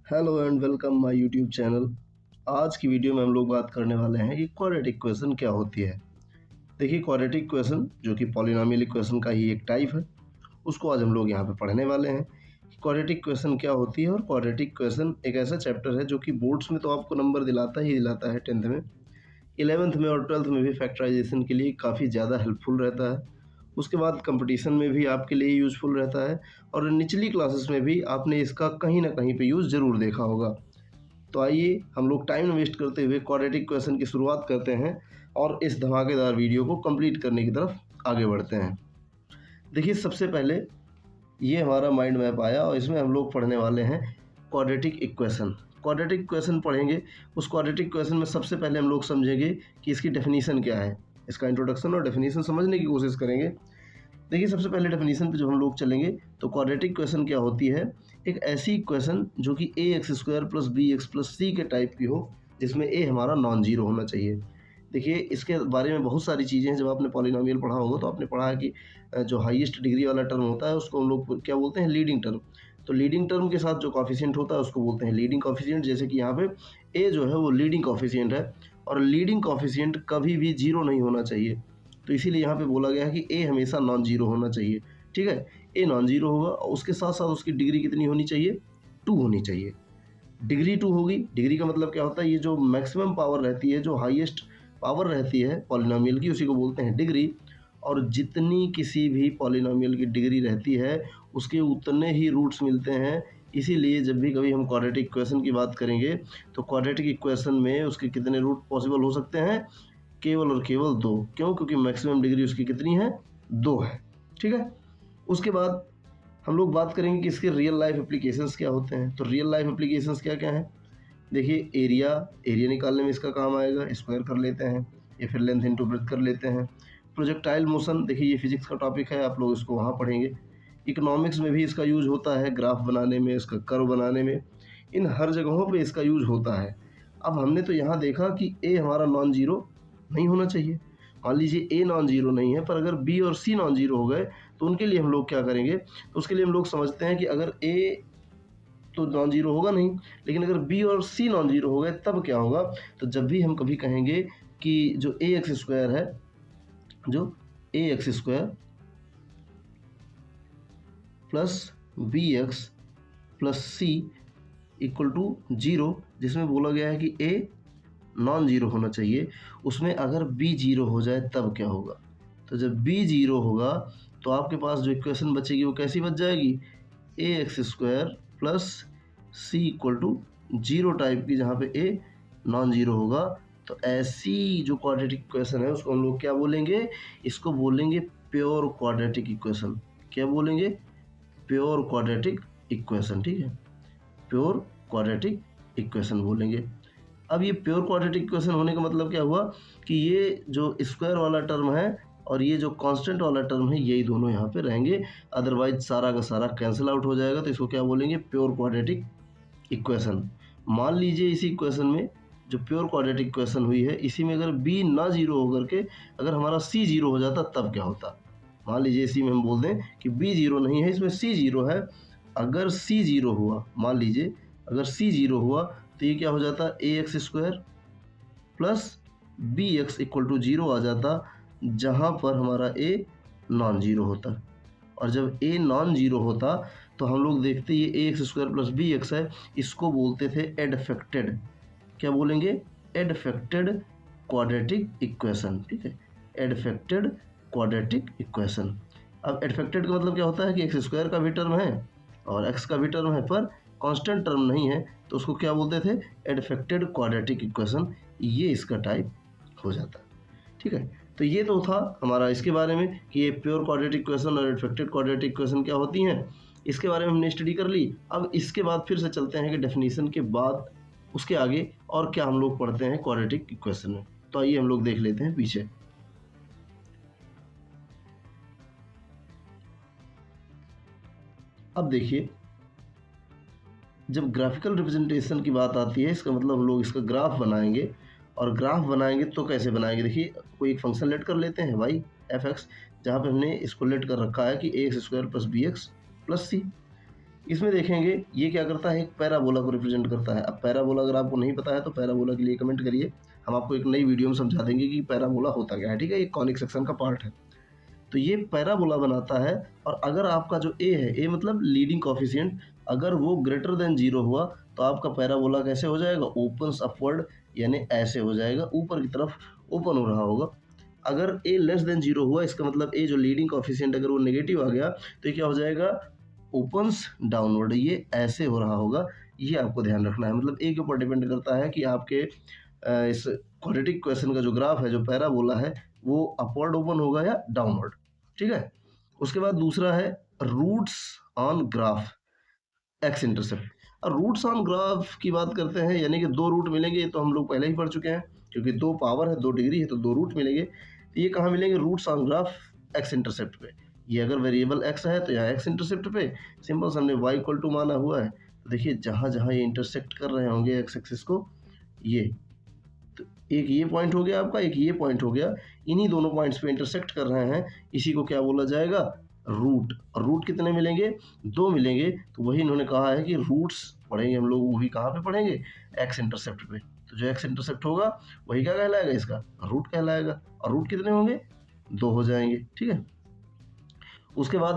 Hello and welcome my YouTube channel. आज की video में हम लोग बात करने वाले हैं कि क्वाड्रेटिक इक्वेशन क्या होती है। देखिए, क्वाड्रेटिक इक्वेशन जो कि पॉलिनोमियल इक्वेशन का ही एक टाइप है, उसको आज हम लोग यहाँ पे पढ़ने वाले हैं कि क्वाड्रेटिक इक्वेशन क्या होती है। और क्वाड्रेटिक इक्वेशन एक ऐसा चैप्टर है जो कि बोर्ड्स में तो आपको नंबर दिलाता ही दिलाता है, 10th में, 11th में और 12th में भी फैक्टराइजेशन के लिए काफ़ी ज़्यादा हेल्पफुल रहता है। उसके बाद कंपटीशन में भी आपके लिए यूज़फुल रहता है और निचली क्लासेस में भी आपने इसका कहीं ना कहीं पे यूज़ ज़रूर देखा होगा। तो आइए हम लोग टाइम वेस्ट करते हुए क्वाड्रेटिक इक्वेशन की शुरुआत करते हैं और इस धमाकेदार वीडियो को कंप्लीट करने की तरफ आगे बढ़ते हैं। देखिए, सबसे पहले ये हमारा माइंड मैप आया और इसमें हम लोग पढ़ने वाले हैं क्वाड्रेटिक इक्वेशन। क्वाड्रेटिक इक्वेशन पढ़ेंगे, उस क्वाड्रेटिक इक्वेशन में सबसे पहले हम लोग समझेंगे कि इसकी डेफिनीशन क्या है। इसका इंट्रोडक्शन और डेफिनीशन समझने की कोशिश करेंगे। देखिए, सबसे पहले डेफिनीशन पे जब हम लोग चलेंगे तो क्वाड्रेटिक इक्वेशन क्या होती है। एक ऐसी इक्वेशन जो कि a x square plus b x plus c के टाइप की हो, जिसमें ए हमारा नॉन जीरो होना चाहिए। देखिए, इसके बारे में बहुत सारी चीज़ें हैं। जब आपने पॉलिनोमियल पढ़ा होगा तो आपने पढ़ा है कि जो हाईएस्ट डिग्री वाला टर्म होता है उसको हम लोग क्या बोलते हैं, लीडिंग टर्म। तो लीडिंग टर्म के साथ जो कॉफिशिएंट होता है उसको बोलते हैं लीडिंग कॉफिशिएंट। जैसे कि यहाँ पे ए जो है वो लीडिंग कॉफिशिएंट है और लीडिंग कॉफिशिएंट कभी भी जीरो नहीं होना चाहिए। तो इसीलिए यहाँ पे बोला गया है कि ए हमेशा नॉन जीरो होना चाहिए। ठीक है, ए नॉन जीरो होगा और उसके साथ साथ उसकी डिग्री कितनी होनी चाहिए, 2 होनी चाहिए। डिग्री 2 होगी। डिग्री का मतलब क्या होता है, ये जो मैक्सिमम पावर रहती है, जो हाईएस्ट पावर रहती है पॉलिनोमियल की, उसी को बोलते हैं डिग्री। और जितनी किसी भी पॉलिनोमियल की डिग्री रहती है उसके उतने ही रूट्स मिलते हैं। इसीलिए जब भी कभी हम क्वाड्रेटिक इक्वेशन की बात करेंगे तो क्वाड्रेटिक इक्वेशन में उसके कितने रूट पॉसिबल हो सकते हैं, केवल और केवल 2। क्यों? क्योंकि मैक्सिमम डिग्री उसकी कितनी है, 2 है। ठीक है, उसके बाद हम लोग बात करेंगे कि इसके रियल लाइफ एप्लीकेशंस क्या होते हैं। तो रियल लाइफ एप्लीकेशंस क्या क्या हैं। देखिए, एरिया निकालने में इसका काम आएगा, स्क्वायर कर लेते हैं या फिर लेंथ इंटू ब्रेथ कर लेते हैं। प्रोजेक्टाइल मोशन, देखिए ये फिजिक्स का टॉपिक है, आप लोग इसको वहाँ पढ़ेंगे। इकोनॉमिक्स में भी इसका यूज होता है, ग्राफ बनाने में, इसका कर्व बनाने में, इन हर जगहों पे इसका यूज होता है। अब हमने तो यहाँ देखा कि ए हमारा नॉन जीरो नहीं होना चाहिए। मान लीजिए ए नॉन जीरो नहीं है, पर अगर बी और सी नॉन जीरो हो गए तो उनके लिए हम लोग क्या करेंगे। तो उसके लिए हम लोग समझते हैं कि अगर ए तो नॉन जीरो होगा नहीं, लेकिन अगर बी और सी नॉन जीरो हो गए तब क्या होगा। तो जब भी हम कभी कहेंगे कि जो ए एक्स स्क्वायर है, जो a x square plus b x plus c equal to zero, जिसमें बोला गया है कि ए नॉन जीरो होना चाहिए, उसमें अगर बी जीरो हो जाए तब क्या होगा। तो जब बी जीरो होगा तो आपके पास जो इक्वेशन बचेगी वो कैसी बच जाएगी, a x square plus c equal to zero type की, जहाँ पे ए नॉन जीरो होगा। तो ऐसी जो क्वाड्रेटिक इक्वेशन है उसको हम लोग क्या बोलेंगे, इसको बोलेंगे प्योर क्वाड्रेटिक इक्वेशन। क्या बोलेंगे, प्योर क्वाड्रेटिक इक्वेशन। ठीक है, प्योर क्वाड्रेटिक इक्वेशन बोलेंगे। अब ये प्योर क्वाड्रेटिक इक्वेशन होने का मतलब क्या हुआ कि ये जो स्क्वायर वाला टर्म है और ये जो कांस्टेंट वाला टर्म है, यही दोनों यहाँ पे रहेंगे, अदरवाइज सारा का सारा कैंसिल आउट हो जाएगा। तो इसको क्या बोलेंगे, प्योर क्वाड्रेटिक इक्वेशन। मान लीजिए इसी इक्वेशन में जो प्योर क्वाड्रेटिक इक्वेशन हुई है, इसी में अगर बी ना जीरो होकर के अगर हमारा सी जीरो हो जाता तब क्या होता। मान लीजिए इसी में हम बोल दें कि बी जीरो नहीं है, इसमें सी जीरो है। अगर सी जीरो हुआ, मान लीजिए अगर सी जीरो हुआ तो ये क्या हो जाता, a x square plus b x equal to zero आ जाता, जहाँ पर हमारा ए नॉन जीरो होता। और जब ए नॉन जीरो होता तो हम लोग देखते ये a x square plus b x है, इसको बोलते थे एडफेक्टेड। क्या बोलेंगे, एडफेक्टेड क्वाड्रेटिक इक्वेशन। ठीक है, एडफेक्टेड क्वाड्रेटिक इक्वेशन। अब एडफेक्टेड का मतलब क्या होता है कि एक्स स्क्वायर का भी टर्म है और एक्स का भी टर्म है, पर कांस्टेंट टर्म नहीं है, तो उसको क्या बोलते थे, एडफेक्टेड क्वाड्रेटिक इक्वेशन। ये इसका टाइप हो जाता है। ठीक है, तो ये तो था हमारा इसके बारे में कि ये प्योर क्वाड्रेटिक इक्वेशन और एडफेक्टेड क्वाड्रेटिक इक्वेशन क्या होती हैं। इसके बारे में हमने स्टडी कर ली। अब इसके बाद फिर से चलते हैं कि डेफिनेशन के बाद उसके आगे और क्या हम लोग पढ़ते हैं क्वाड्रेटिक इक्वेशन में। तो आइए हम लोग देख लेते हैं पीछे। अब देखिए, जब ग्राफिकल रिप्रेजेंटेशन की बात आती है, इसका मतलब हम लोग इसका ग्राफ बनाएंगे। और ग्राफ बनाएंगे तो कैसे बनाएंगे, देखिए कोई एक फंक्शन लेट कर लेते हैं वाई एफ एक्स, जहाँ पे हमने इसको लेट कर रखा है कि a x square plus b x plus c. इसमें देखेंगे ये क्या करता है, एक पैराबोला को रिप्रेजेंट करता है। अब पैराबोला अगर आपको नहीं पता है तो पैराबोला के लिए कमेंट करिए, हम आपको एक नई वीडियो में समझा देंगे कि पैराबोला होता क्या है, ठीक है। ये कॉनिक सेक्शन का पार्ट है। तो ये पैराबोला बनाता है, और अगर आपका जो ए है, ए मतलब लीडिंग कोफिशिएंट, अगर वो ग्रेटर देन 0 हुआ तो आपका पैराबोला कैसे हो जाएगा, ओपन्स अपवर्ड, यानी ऐसे हो जाएगा, ऊपर की तरफ ओपन हो रहा होगा। अगर ए लेस देन 0 हुआ, इसका मतलब ए जो लीडिंग कोफिशिएंट अगर वो नेगेटिव आ गया तो ये क्या हो जाएगा, ओपन्स डाउनवर्ड, ये ऐसे हो रहा होगा। ये आपको ध्यान रखना है, मतलब ए के ऊपर डिपेंड करता है कि आपके इस क्वाड्रेटिक क्वेश्चन का जो ग्राफ है, जो पैराबोला है, वो अपवर्ड ओपन होगा या डाउनवर्ड, ठीक है। उसके बाद दूसरा है roots on graph x intercept. और रूट्स ऑन ग्राफ की बात करते हैं, यानी कि दो रूट मिलेंगे, ये तो हम लोग पहले ही पढ़ चुके हैं, क्योंकि दो पावर है, 2 डिग्री है, तो दो रूट मिलेंगे। तो ये कहाँ मिलेंगे, roots on graph x intercept पे। ये अगर वेरिएबल एक्स है तो यहाँ एक्स इंटरसेप्ट पे सिंपल से हमने वाई इक्वल टू माना हुआ है। तो देखिए जहाँ जहाँ ये इंटरसेक्ट कर रहे होंगे एक्स एक्सिस को, ये तो एक ये पॉइंट हो गया आपका, एक ये पॉइंट हो गया, इन्हीं दोनों पॉइंट्स पे इंटरसेक्ट कर रहे हैं, इसी को क्या बोला जाएगा, रूट। और रूट कितने मिलेंगे, 2 मिलेंगे। तो वही इन्होंने कहा है कि रूट्स पढ़ेंगे हम लोग, वही कहाँ पे पढ़ेंगे, एक्स इंटरसेप्ट पे। तो जो एक्स इंटरसेप्ट होगा वही क्या कहलाएगा, इसका रूट कहलाएगा। और रूट कितने होंगे, 2 हो जाएंगे, ठीक है। उसके बाद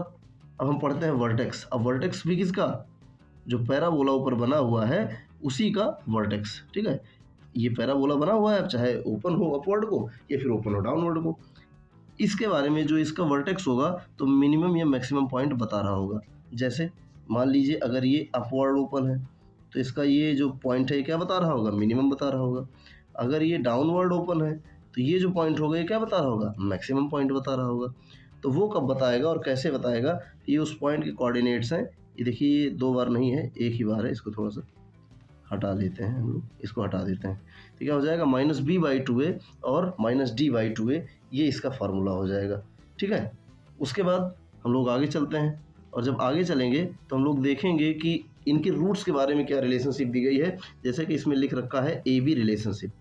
अब हम पढ़ते हैं वर्टेक्स। अब वर्टेक्स भी किसका, जो पैराबोला ऊपर बना हुआ है उसी का वर्टेक्स, ठीक है। ये पैराबोला बना हुआ है, अब चाहे ओपन हो अपवर्ड को या फिर ओपन हो डाउनवर्ड को, इसके बारे में जो इसका वर्टेक्स होगा तो मिनिमम या मैक्सिमम पॉइंट बता रहा होगा। जैसे मान लीजिए अगर ये अपवर्ड ओपन है तो इसका ये जो पॉइंट है क्या बता रहा होगा, मिनिमम बता रहा होगा। अगर ये डाउनवर्ड ओपन है तो ये जो पॉइंट होगा ये क्या बता रहा होगा, मैक्सिमम पॉइंट बता रहा होगा। तो वो कब बताएगा और कैसे बताएगा, ये उस पॉइंट के कोऑर्डिनेट्स हैं। ये देखिए ये 2 बार नहीं है, एक ही बार है, इसको थोड़ा सा हटा देते हैं हम लोग, इसको हटा देते हैं। तो क्या हो जाएगा, -b/2a और -d/2a, ये इसका फार्मूला हो जाएगा, ठीक है। उसके बाद हम लोग आगे चलते हैं, और जब आगे चलेंगे तो हम लोग देखेंगे कि इनके रूट्स के बारे में क्या रिलेशनशिप दी गई है। जैसे कि इसमें लिख रखा है A B relationship,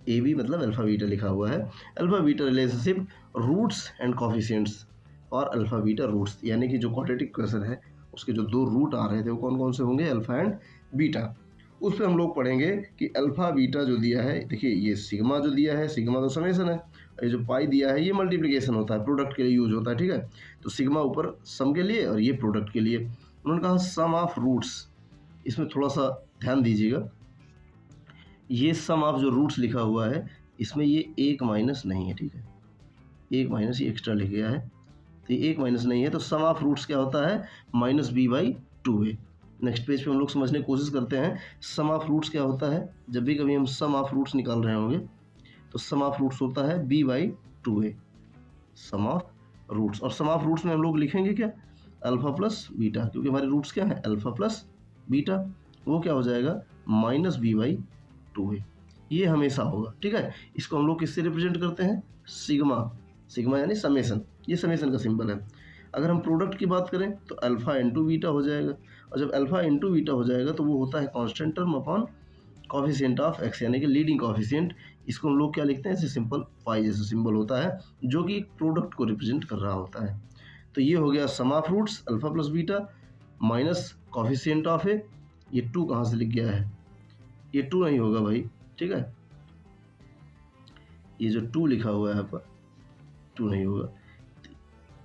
A B मतलब अल्फा बीटा लिखा हुआ है, alpha beta relationship roots and coefficients और अल्फा बीटा रूट्स, यानी कि जो क्वाड्रेटिक क्वेश्चन है उसके जो 2 रूट आ रहे थे वो कौन कौन से होंगे, अल्फा एंड बीटा। उस पर हम लोग पढ़ेंगे कि अल्फा बीटा जो दिया है, देखिए ये सिग्मा जो दिया है, सिग्मा तो समेशन है, और ये जो पाई दिया है ये मल्टीप्लिकेशन होता है, प्रोडक्ट के लिए यूज होता है, ठीक है। तो सिग्मा ऊपर सम के लिए और ये प्रोडक्ट के लिए। उन्होंने कहा सम ऑफ रूट्स, इसमें थोड़ा सा ध्यान दीजिएगा, ये सम ऑफ जो रूट्स लिखा हुआ है इसमें ये 1 माइनस नहीं है, ठीक है, 1 माइनस ये एक्स्ट्रा लिख गया है, तो ये 1 माइनस नहीं है। तो सम ऑफ रूट्स क्या होता है, -b/2a। नेक्स्ट पेज पे हम लोग समझने की कोशिश करते हैं सम ऑफ रूट्स क्या होता है। जब भी कभी हम सम ऑफ रूट्स निकाल रहे होंगे तो सम ऑफ रूट्स होता है b/2a, सम ऑफ रूट्स। और सम ऑफ रूट्स में हम लोग लिखेंगे क्या, अल्फा प्लस बीटा, क्योंकि हमारे रूट्स क्या है, अल्फा प्लस बीटा, वो क्या हो जाएगा, -b/2a। ये हमेशा होगा, ठीक है। इसको हम लोग किससे रिप्रेजेंट करते हैं, सिग्मा, सिग्मा यानी समेशन, ये समेशन का सिंबल है। अगर हम प्रोडक्ट की बात करें तो अल्फा इंटू बीटा हो जाएगा, और जब अल्फा इंटू बीटा हो जाएगा तो वो होता है constant term upon coefficient of x, यानी कि लीडिंग कॉफिशिएंट। इसको हम लोग क्या लिखते हैं, ऐसे सिंपल पाई जैसा सिंबल होता है जो कि प्रोडक्ट को रिप्रेजेंट कर रहा होता है। तो ये हो गया sum of roots alpha plus beta minus coefficient of a. ये 2 कहाँ से लिख गया है, ये 2 नहीं होगा भाई, ठीक है, ये जो 2 लिखा हुआ है आपका 2 नहीं होगा,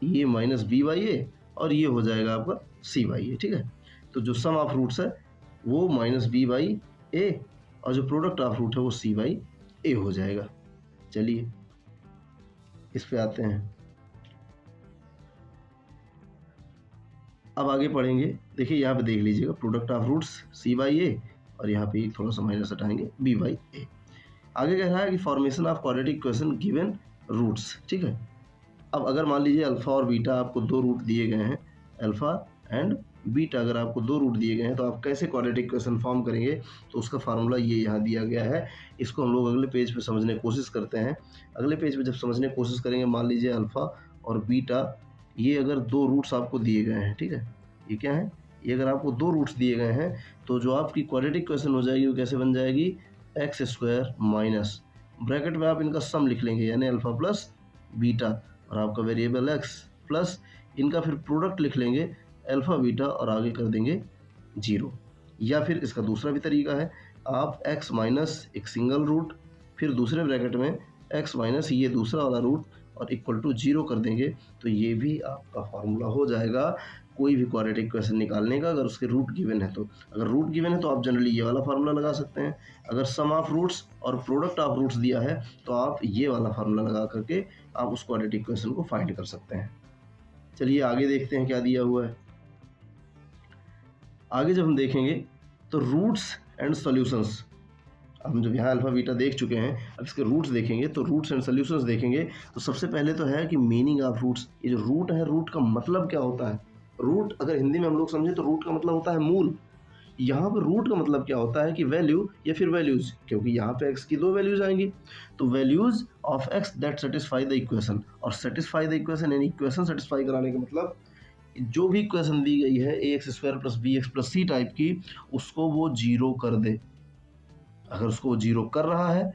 ये -b/a और ये हो जाएगा आपका c/a, ठीक है। तो जो सम ऑफ रूट्स है वो -b/a और जो प्रोडक्ट ऑफ रूट है वो c/a हो जाएगा। चलिए इस पे आते हैं, अब आगे पढ़ेंगे। देखिए यहाँ पे देख लीजिएगा, प्रोडक्ट ऑफ रूट्स c/a और यहाँ पे थोड़ा सा माइनस हटाएंगे b/a। आगे कह रहा है कि formation of quadratic question given roots, ठीक है। अब अगर मान लीजिए अल्फ़ा और बीटा आपको 2 रूट दिए गए हैं, अल्फ़ा एंड बीटा अगर आपको 2 रूट दिए गए हैं तो आप कैसे क्वाड्रेटिक क्वेश्चन फॉर्म करेंगे, तो उसका फार्मूला ये यहाँ दिया गया है। इसको हम लोग अगले पेज पे समझने की कोशिश करते हैं। अगले पेज पे जब समझने की कोशिश करेंगे, मान लीजिए अल्फ़ा और बीटा ये अगर 2 रूट्स आपको दिए गए हैं, ठीक है, ये क्या है, ये अगर आपको 2 रूट्स दिए गए हैं तो जो आपकी क्वाड्रेटिक क्वेश्चन हो जाएगी वो कैसे बन जाएगी, x² माइनस ब्रैकेट में आप इनका सम लिख लेंगे, यानी अल्फ़ा प्लस बीटा और आपका वेरिएबल x प्लस इनका फिर प्रोडक्ट लिख लेंगे अल्फ़ा बीटा और आगे कर देंगे 0। या फिर इसका दूसरा भी तरीका है, आप x माइनस एक सिंगल रूट, फिर दूसरे ब्रैकेट में x माइनस ये दूसरा वाला रूट और इक्वल टू 0 कर देंगे, तो ये भी आपका फार्मूला हो जाएगा कोई भी क्वाड्रेटिक इक्वेशन निकालने का, अगर उसके रूट गिवन है तो। अगर रूट गिवन है तो आप जनरली ये वाला फार्मूला लगा सकते हैं, अगर सम ऑफ रूट्स और प्रोडक्ट ऑफ रूट्स दिया है तो आप ये वाला फार्मूला लगा करके आप उस क्वाड्रेटिक इक्वेशन को फाइंड कर सकते हैं। चलिए आगे देखते हैं क्या दिया हुआ है। आगे जब हम देखेंगे तो रूट्स एंड सॉल्यूशंस, हम जब यहाँ अल्फा बीटा देख चुके हैं, अब इसके रूट्स देखेंगे तो रूट्स एंड सॉल्यूशंस देखेंगे। तो सबसे पहले तो है कि मीनिंग ऑफ रूट्स, ये जो रूट है, रूट का मतलब क्या होता है। रूट अगर हिंदी में हम लोग समझे तो रूट का मतलब होता है मूल। यहाँ पर रूट का मतलब क्या होता है कि वैल्यू या फिर वैल्यूज, क्योंकि यहाँ पे x की 2 वैल्यूज आएंगी, तो values of x that satisfy the equation. और सेटिस्फाई द इक्वेशन यानी इक्वेशन सेटिस्फाई कराने का मतलब जो भी इक्वेशन दी गई है ax² + bx + c टाइप की, उसको वो 0 कर दे। अगर उसको वो 0 कर रहा है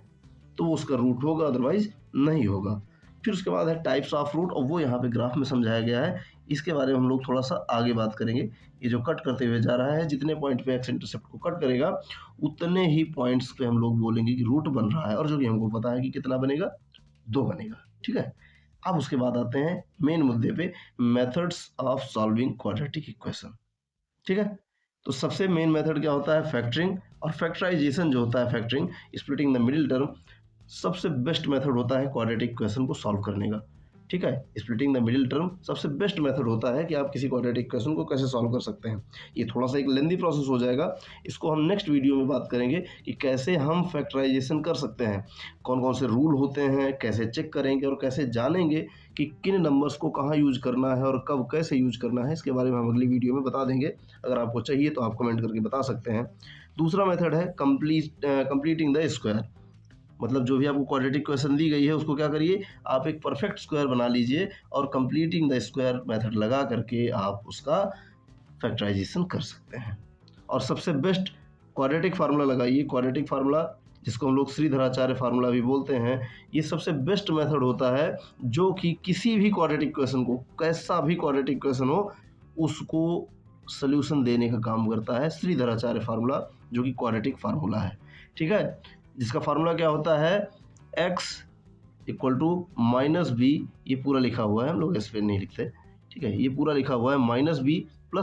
तो वो उसका रूट होगा, अदरवाइज नहीं होगा। फिर उसके बाद है टाइप्स ऑफ रूट, और वो यहाँ पे ग्राफ में समझाया गया है। इसके बारे में हम लोग थोड़ा सा आगे बात करेंगे। ये जो कट करते हुए जा रहा है, जितने पॉइंट पे एक्स इंटरसेप्ट को कट करेगा उतने ही पॉइंट्स पे हम लोग बोलेंगे कि रूट बन रहा है, और जो कि हमको पता है कि कितना बनेगा, 2 बनेगा। ठीक है, अब उसके बाद आते हैं मेन मुद्दे पे, methods of solving quadratic equation. ठीक है, तो सबसे मेन मेथड क्या होता है, फैक्टरिंग। और फैक्टराइजेशन जो होता है, factoring, splitting the middle term, सबसे बेस्ट मेथड होता है क्वाड्रेटिक इक्वेशन को सॉल्व करने का। ठीक है, स्प्लिटिंग द मिडिल टर्म सबसे बेस्ट मेथड होता है कि आप किसी क्वाड्रेटिक इक्वेशन को कैसे सॉल्व कर सकते हैं। ये थोड़ा सा एक लेंदी प्रोसेस हो जाएगा, इसको हम नेक्स्ट वीडियो में बात करेंगे कि कैसे हम फैक्टराइजेशन कर सकते हैं, कौन कौन से रूल होते हैं, कैसे चेक करेंगे और कैसे जानेंगे कि किन नंबर्स को कहाँ यूज करना है और कब कैसे यूज करना है। इसके बारे में हम अगली वीडियो में बता देंगे। अगर आपको चाहिए तो आप कमेंट करके बता सकते हैं। दूसरा मेथड है कंप्लीटिंग द स्क्वायर, मतलब जो भी आपको क्वाड्रेटिक इक्वेशन दी गई है उसको क्या करिए, आप एक परफेक्ट स्क्वायर बना लीजिए और कंप्लीटिंग द स्क्वायर मेथड लगा करके आप उसका फैक्टराइजेशन कर सकते हैं। और सबसे बेस्ट क्वाड्रेटिक फार्मूला लगाइए। क्वाड्रेटिक फार्मूला, जिसको हम लोग श्रीधराचार्य फार्मूला भी बोलते हैं, ये सबसे बेस्ट मेथड होता है जो कि किसी भी क्वाड्रेटिक इक्वेशन को, कैसा भी क्वाड्रेटिक इक्वेशन हो, उसको सोल्यूशन देने का काम करता है श्रीधराचार्य फार्मूला, जो कि क्वाड्रेटिक फार्मूला है। ठीक है, जिसका फार्मूला क्या होता है, x = -b, ये पूरा लिखा हुआ है, हम लोग इस पे नहीं लिखते। ठीक है, ये पूरा लिखा हुआ है -b ±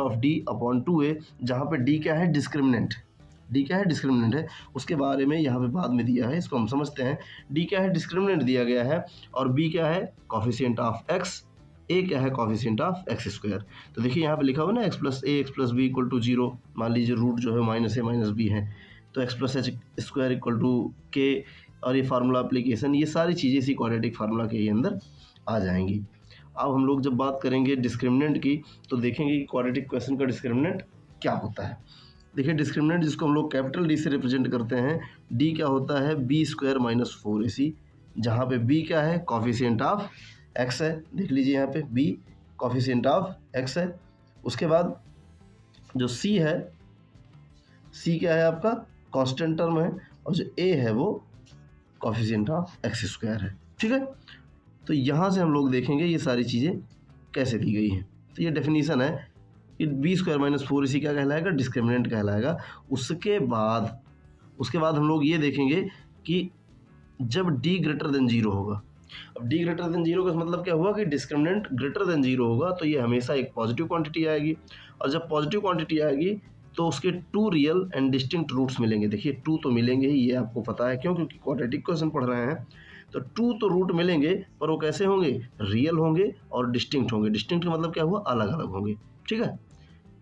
√d/2a, जहाँ पे d क्या है, डिस्क्रिमिनेंट। d क्या है, डिस्क्रिमिनेंट है, उसके बारे में यहाँ पे बाद में दिया है, इसको हम समझते हैं। d क्या है, डिस्क्रिमिनेंट दिया गया है, और b क्या है, कोफिशिएंट ऑफ x, a क्या है, कोफिशिएंट ऑफ x²। तो देखिए यहाँ पे लिखा हुआ ना x + a x + b = 0। मान लीजिए रूट जो है -a - b है, तो x + h² = k, और ये फार्मूला एप्लीकेशन, ये सारी चीज़ें इसी क्वाड्रेटिक फार्मूला के अंदर आ जाएंगी। अब हम लोग जब बात करेंगे डिस्क्रिमिनेंट की, तो देखेंगे कि क्वाड्रेटिक इक्वेशन का डिस्क्रिमिनेंट क्या होता है। देखिए डिस्क्रिमिनेंट, जिसको हम लोग कैपिटल D से रिप्रेजेंट करते हैं, D क्या होता है, b² - 4ac, जहाँ पे b क्या है, कोफिशिएंट ऑफ x है। देख लीजिए यहाँ पे b कोफिशिएंट ऑफ x है। उसके बाद जो c है, c क्या है आपका, कांस्टेंट टर्म है, और जो a है वो कोफिशिएंट ऑफ x² है। ठीक है, तो यहाँ से हम लोग देखेंगे ये सारी चीज़ें कैसे दी गई हैं। तो ये डेफिनीशन है कि b² - 4ac क्या कहलाएगा, डिस्क्रिमिनेंट कहलाएगा। उसके बाद हम लोग ये देखेंगे कि जब d > 0 होगा, अब d > 0 का मतलब क्या हुआ कि डिस्क्रिमिनेंट > 0 होगा, तो ये हमेशा एक पॉजिटिव क्वांटिटी आएगी, और जब पॉजिटिव क्वांटिटी आएगी तो उसके 2 रियल एंड डिस्टिंक्ट रूट्स मिलेंगे। देखिए 2 तो मिलेंगे ही, ये आपको पता है, क्यों, क्योंकि क्वाड्रेटिक इक्वेशन पढ़ रहे हैं, तो 2 तो रूट मिलेंगे, पर वो कैसे होंगे, रियल होंगे और डिस्टिंक्ट होंगे। डिस्टिंक्ट का मतलब क्या हुआ, अलग अलग होंगे। ठीक है,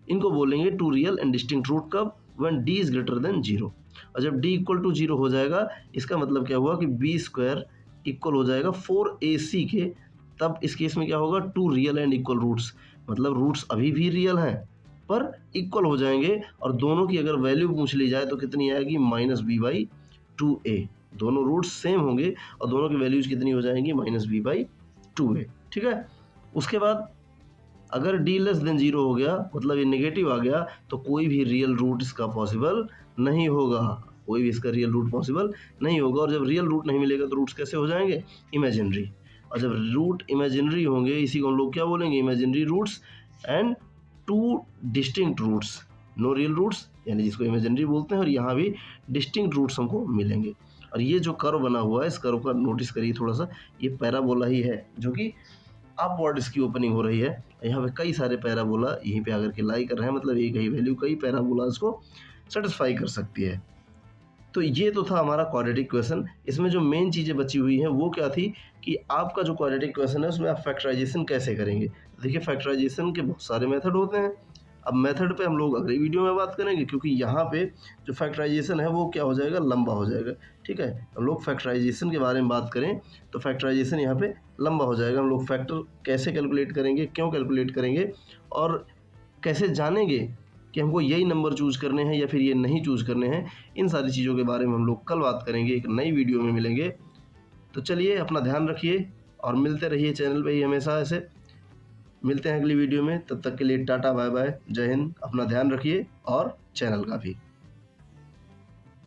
इनको बोलेंगे 2 रियल एंड डिस्टिंक्ट रूट कब, व्हेन d > 0। और जब d = 0 हो जाएगा, इसका मतलब क्या हुआ कि b² इक्वल हो जाएगा 4ac के, तब इस केस में क्या होगा, 2 रियल एंड इक्वल रूट्स, मतलब रूट्स अभी भी रियल हैं पर इक्वल हो जाएंगे, और दोनों की अगर वैल्यू पूछ ली जाए तो कितनी आएगी, -b/2a। दोनों रूट्स सेम होंगे और दोनों की वैल्यूज कितनी हो जाएंगी, -b/2a। ठीक है, उसके बाद अगर d < 0 हो गया, मतलब ये नेगेटिव आ गया, तो कोई भी रियल रूट इसका पॉसिबल नहीं होगा, कोई भी इसका रियल रूट पॉसिबल नहीं होगा। और जब रियल रूट नहीं मिलेगा तो रूट्स कैसे हो जाएंगे, इमेजिनरी। और जब रूट इमेजिनरी होंगे, इसी को हम लोग क्या बोलेंगे, imaginary roots. And two distinct roots, no real roots यानी जिसको इमेजिनरी बोलते हैं, और यहाँ भी डिस्टिंक्ट रूट्स हमको मिलेंगे। और ये जो कर्व बना हुआ है, इस कर्व का नोटिस करिए थोड़ा सा, ये पैराबोला ही है जो कि अपवर्ड इसकी ओपनिंग हो रही है। यहाँ पे कई सारे पैराबोला यहीं पे आकर के लाई कर रहे हैं, मतलब एक ही वैल्यू कई पैराबोलास को सेटिस्फाई कर सकती है। तो ये तो था हमारा क्वाड्रेटिक क्वेश्चन। इसमें जो मेन चीज़ें बची हुई हैं वो क्या थी कि आपका जो क्वाड्रेटिक क्वेश्चन है उसमें आप फैक्टराइजेशन कैसे करेंगे। देखिए फैक्टराइजेशन के बहुत सारे मेथड होते हैं। अब मेथड पे हम लोग अगली वीडियो में बात करेंगे, क्योंकि यहाँ पे जो फैक्टराइजेशन है वो क्या हो जाएगा, लंबा हो जाएगा। ठीक है, हम लोग फैक्टराइजेशन के बारे में बात करें तो फैक्टराइजेशन यहाँ पे लंबा हो जाएगा। हम लोग फैक्टर कैसे कैलकुलेट करेंगे, क्यों कैलकुलेट करेंगे, और कैसे जानेंगे कि हमको यही नंबर चूज़ करने हैं या फिर ये नहीं चूज़ करने हैं, इन सारी चीज़ों के बारे में हम लोग कल बात करेंगे, एक नई वीडियो में मिलेंगे। तो चलिए अपना ध्यान रखिए और मिलते रहिए चैनल पे ही हमेशा ऐसे। मिलते हैं अगली वीडियो में, तब तक के लिए टाटा बाय बाय, जय हिंद। अपना ध्यान रखिए और चैनल का भी।